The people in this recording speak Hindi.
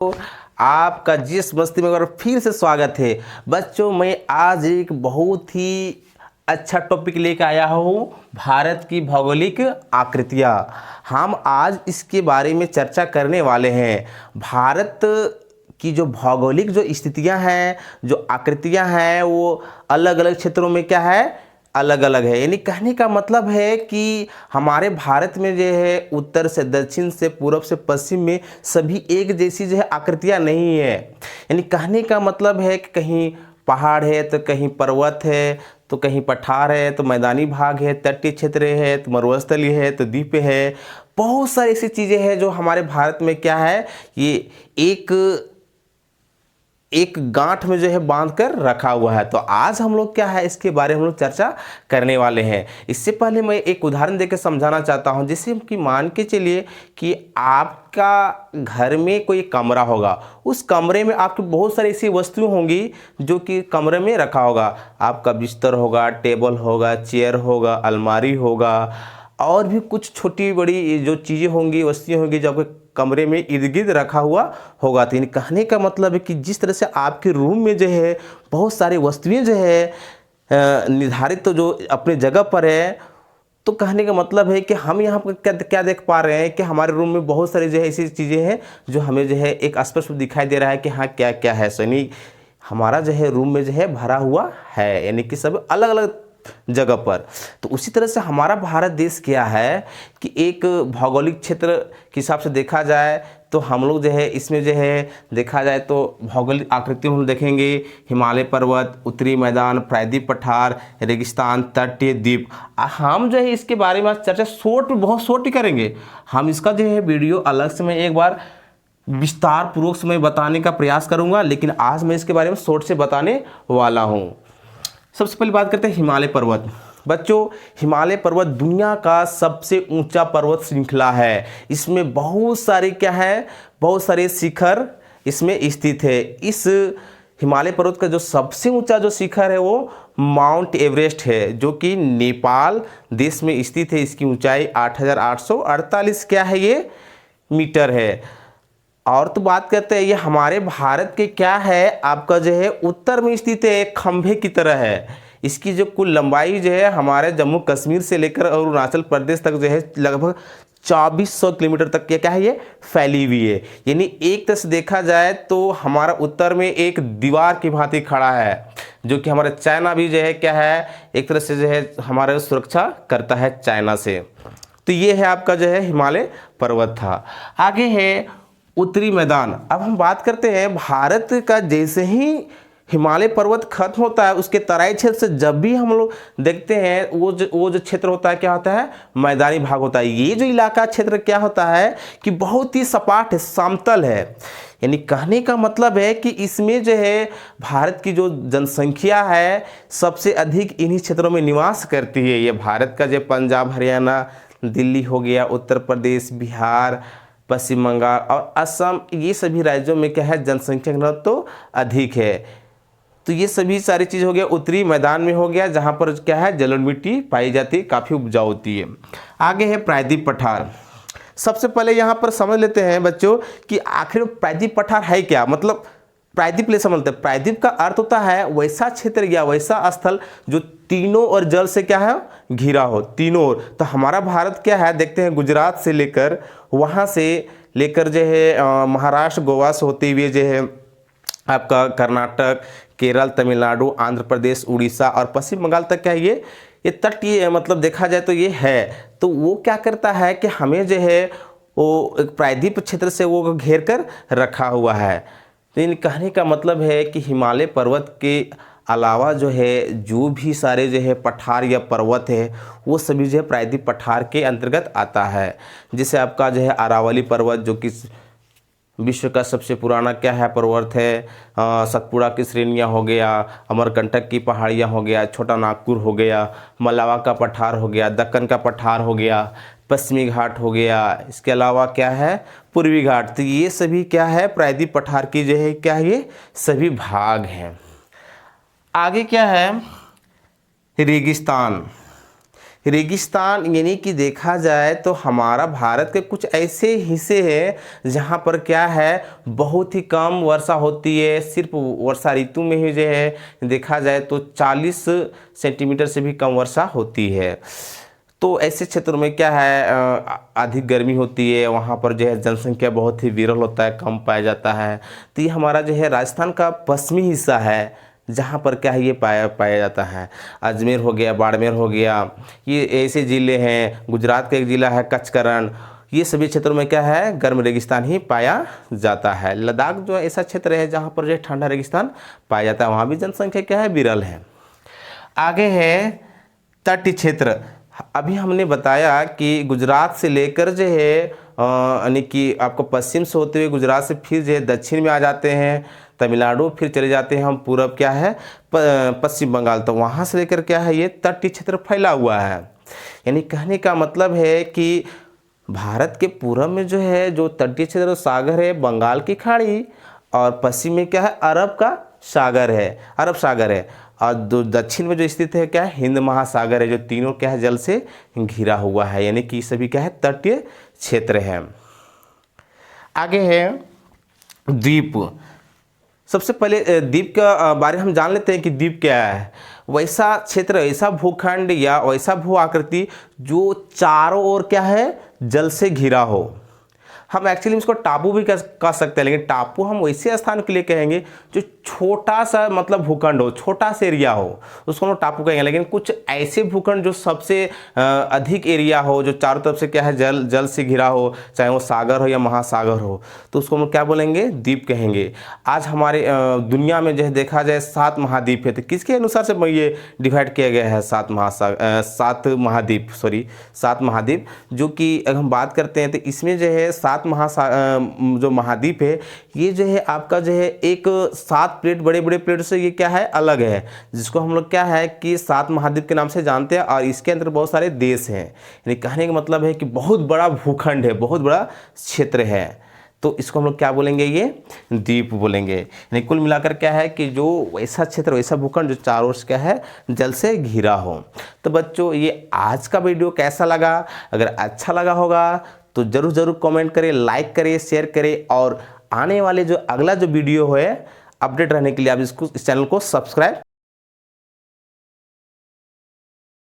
तो आपका जिस मस्ती में एक बार फिर से स्वागत है। बच्चों, मैं आज एक बहुत ही अच्छा टॉपिक लेकर आया हूँ, भारत की भौगोलिक आकृतियाँ। हम आज इसके बारे में चर्चा करने वाले हैं। भारत की जो भौगोलिक जो स्थितियाँ हैं, जो आकृतियाँ हैं, वो अलग अलग क्षेत्रों में क्या है, अलग अलग है। यानी कहने का मतलब है कि हमारे भारत में जो है उत्तर से दक्षिण से पूर्व से पश्चिम में सभी एक जैसी जो है आकृतियाँ नहीं है। यानी कहने का मतलब है कि कहीं पहाड़ है तो कहीं पर्वत है, तो कहीं पठार है तो मैदानी भाग है, तटीय क्षेत्र है तो मरुस्थलीय है तो द्वीप है। बहुत सारी ऐसी चीज़ें हैं जो हमारे भारत में क्या है, ये एक गांठ में जो है बांध कर रखा हुआ है। तो आज हम लोग क्या है, इसके बारे में हम लोग चर्चा करने वाले हैं। इससे पहले मैं एक उदाहरण देकर समझाना चाहता हूं। जैसे कि मान के चलिए कि आपका घर में कोई कमरा होगा, उस कमरे में आपकी बहुत सारी ऐसी वस्तुएं होंगी जो कि कमरे में रखा होगा। आपका बिस्तर होगा, टेबल होगा, चेयर होगा, अलमारी होगा, और भी कुछ छोटी बड़ी जो चीज़ें होंगी, वस्तुएं होंगी जो आपके कमरे में इर्द गिर्द रखा हुआ होगा। तो कहने का मतलब है कि जिस तरह से आपके रूम में जो है बहुत सारी वस्तुएं जो है निर्धारित तो जो अपने जगह पर है, तो कहने का मतलब है कि हम यहाँ पर क्या क्या देख पा रहे हैं कि हमारे रूम में बहुत सारी जो है ऐसी चीज़ें हैं जो हमें जो है एक स्पष्ट दिखाई दे रहा है कि हाँ क्या क्या है। यानी हमारा जो है रूम में जो है भरा हुआ है, यानी कि सब अलग अलग जगह पर। तो उसी तरह से हमारा भारत देश क्या है कि एक भौगोलिक क्षेत्र के हिसाब से देखा जाए तो हम लोग जो है इसमें जो है देखा जाए तो भौगोलिक आकृतियों हम देखेंगे, हिमालय पर्वत, उत्तरी मैदान, प्रायद्वीप पठार, रेगिस्तान, तटीय द्वीप। हम जो है इसके बारे में चर्चा बहुत शॉर्ट ही करेंगे। हम इसका जो है वीडियो अलग से मैं एक बार विस्तार पूर्वक से मैं बताने का प्रयास करूंगा, लेकिन आज मैं इसके बारे में शॉर्ट से बताने वाला हूं। सबसे पहले बात करते हैं हिमालय पर्वत। बच्चों, हिमालय पर्वत दुनिया का सबसे ऊंचा पर्वत श्रृंखला है। इसमें बहुत सारे क्या है, बहुत सारे शिखर इसमें स्थित है। इस हिमालय पर्वत का जो सबसे ऊंचा जो शिखर है वो माउंट एवरेस्ट है, जो कि नेपाल देश में स्थित है। इसकी ऊंचाई 8,848 क्या है, ये मीटर है। और तो बात करते हैं ये हमारे भारत के क्या है, आपका जो है उत्तर में स्थित है, एक खंभे की तरह है। इसकी जो कुल लंबाई जो है हमारे जम्मू कश्मीर से लेकर अरुणाचल प्रदेश तक जो है लगभग 2400 किलोमीटर तक क्या है, ये फैली हुई है। यानी एक तरह से देखा जाए तो हमारा उत्तर में एक दीवार की भांति खड़ा है, जो कि हमारा चाइना भी जो है क्या है, एक तरह से जो है हमारे सुरक्षा करता है चाइना से। तो ये है आपका जो है हिमालय पर्वत था। आगे है उत्तरी मैदान। अब हम बात करते हैं भारत का। जैसे ही हिमालय पर्वत खत्म होता है, उसके तराई क्षेत्र से जब भी हम लोग देखते हैं वो जो क्षेत्र होता है क्या होता है, मैदानी भाग होता है। ये जो इलाका क्षेत्र क्या होता है कि बहुत ही सपाट है, समतल है। यानी कहने का मतलब है कि इसमें जो है भारत की जो जनसंख्या है सबसे अधिक इन्हीं क्षेत्रों में निवास करती है। ये भारत का जो पंजाब, हरियाणा, दिल्ली हो गया, उत्तर प्रदेश, बिहार, पश्चिम बंगाल और असम, ये सभी राज्यों में क्या है, जनसंख्या घनत्व तो अधिक है। तो ये सभी सारी चीज़ हो गया उत्तरी मैदान में हो गया, जहाँ पर क्या है जलोढ़ मिट्टी पाई जाती है, काफ़ी उपजाऊ होती है। आगे है प्रायद्वीप पठार। सबसे पहले यहाँ पर समझ लेते हैं बच्चों कि आखिर प्रायद्वीप पठार है क्या। मतलब प्रायद्वीप ले समझते हैं। प्रायद्वीप का अर्थ होता है वैसा क्षेत्र या वैसा स्थल जो तीनों ओर जल से क्या है, घिरा हो, तीनों ओर। तो हमारा भारत क्या है, देखते हैं गुजरात से लेकर वहाँ से लेकर जो है महाराष्ट्र, गोवा से होते हुए जो है आपका कर्नाटक, केरल, तमिलनाडु, आंध्र प्रदेश, उड़ीसा और पश्चिम बंगाल तक क्या है, ये तटीय मतलब देखा जाए तो ये है। तो वो क्या करता है कि हमें जो है वो एक प्रायद्वीप क्षेत्र से वो घेर कर रखा हुआ है। तो इन कहने का मतलब है कि हिमालय पर्वत के अलावा जो है जो भी सारे जो है पठार या पर्वत है वो सभी जो है प्रायद्वीप पठार के अंतर्गत आता है। जैसे आपका जो है अरावली पर्वत, जो कि विश्व का सबसे पुराना क्या है पर्वत है, सतपुड़ा की श्रेणियाँ हो गया, अमरकंटक की पहाड़ियाँ हो गया, छोटा नागपुर हो गया, मलावा का पठार हो गया, दक्कन का पठार हो गया, पश्चिमी घाट हो गया, इसके अलावा क्या है पूर्वी घाट। तो ये सभी क्या है प्रायद्वीप पठार की जो है क्या है, ये सभी भाग हैं। आगे क्या है रेगिस्तान। रेगिस्तान यानी कि देखा जाए तो हमारा भारत के कुछ ऐसे हिस्से हैं जहाँ पर क्या है बहुत ही कम वर्षा होती है। सिर्फ वर्षा ऋतु में ही जो है देखा जाए तो 40 सेंटीमीटर से भी कम वर्षा होती है। तो ऐसे क्षेत्रों में क्या है अधिक गर्मी होती है, वहाँ पर जो है जनसंख्या बहुत ही विरल होता है, कम पाया जाता है। तो ये हमारा जो है राजस्थान का पश्चिमी हिस्सा है जहाँ पर क्या है ये पाया जाता है। अजमेर हो गया, बाड़मेर हो गया, ये ऐसे ज़िले हैं। गुजरात का एक ज़िला है कचकरण। ये सभी क्षेत्रों में क्या है गर्म रेगिस्तान ही पाया जाता है। लद्दाख जो ऐसा क्षेत्र है जहाँ पर जो है ठंडा रेगिस्तान पाया जाता है, वहाँ भी जनसंख्या क्या है विरल है। आगे है तटीय क्षेत्र। अभी हमने बताया कि गुजरात से लेकर जो है यानी कि आपको पश्चिम से होते हुए गुजरात से फिर जो है दक्षिण में आ जाते हैं, तमिलनाडु, फिर चले जाते हैं हम पूरब क्या है पश्चिम बंगाल। तो वहाँ से लेकर क्या है ये तटीय क्षेत्र फैला हुआ है। यानी कहने का मतलब है कि भारत के पूरब में जो है जो तटीय क्षेत्र सागर है बंगाल की खाड़ी, और पश्चिम में क्या है अरब का सागर है, अरब सागर है, और दक्षिण में जो स्थित है क्या है हिंद महासागर है, जो तीनों क्या है जल से घिरा हुआ है। यानी कि सभी क्या है तटीय क्षेत्र है। आगे है द्वीप। सबसे पहले द्वीप का बारे हम जान लेते हैं कि द्वीप क्या है। वैसा क्षेत्र, ऐसा भूखंड या वैसा भू आकृति जो चारों ओर क्या है जल से घिरा हो। हम एक्चुअली इसको टापू भी कह सकते हैं, लेकिन टापू हम वैसे स्थान के लिए कहेंगे जो छोटा सा मतलब भूखंड हो, छोटा सा एरिया हो, उसको हम टापू कहेंगे। लेकिन कुछ ऐसे भूखंड जो सबसे अधिक एरिया हो, जो चारों तरफ से क्या है जल से घिरा हो, चाहे वो सागर हो या महासागर हो, तो उसको हम क्या बोलेंगे द्वीप कहेंगे। आज हमारे दुनिया में जो है देखा जाए 7 महाद्वीप है। तो किसके अनुसार से ये डिवाइड किया गया है 7 महाद्वीप, जो कि अगर हम बात करते हैं तो इसमें जो है जो महाद्वीप है ये जो है आपका जो है एक 7 प्लेट बड़े बड़े प्लेट से ये क्या है अलग है, जिसको हम लोग क्या है कि 7 महाद्वीप के नाम से जानते हैं। और इसके अंदर बहुत सारे देश हैं। यानी कहने का मतलब है कि बहुत बड़ा भूखंड है, बहुत बड़ा क्षेत्र है, तो इसको हम लोग क्या बोलेंगे ये द्वीप बोलेंगे। यानी कुल मिलाकर क्या है कि जो वैसा क्षेत्र, वैसा भूखंड जो चारों ओर क्या है जल से घिरा हो। तो बच्चों ये आज का वीडियो कैसा लगा? अगर अच्छा लगा होगा तो ज़रूर कमेंट करें, लाइक करें, शेयर करें, और आने वाले जो अगला जो वीडियो है अपडेट रहने के लिए आप इस चैनल को सब्सक्राइब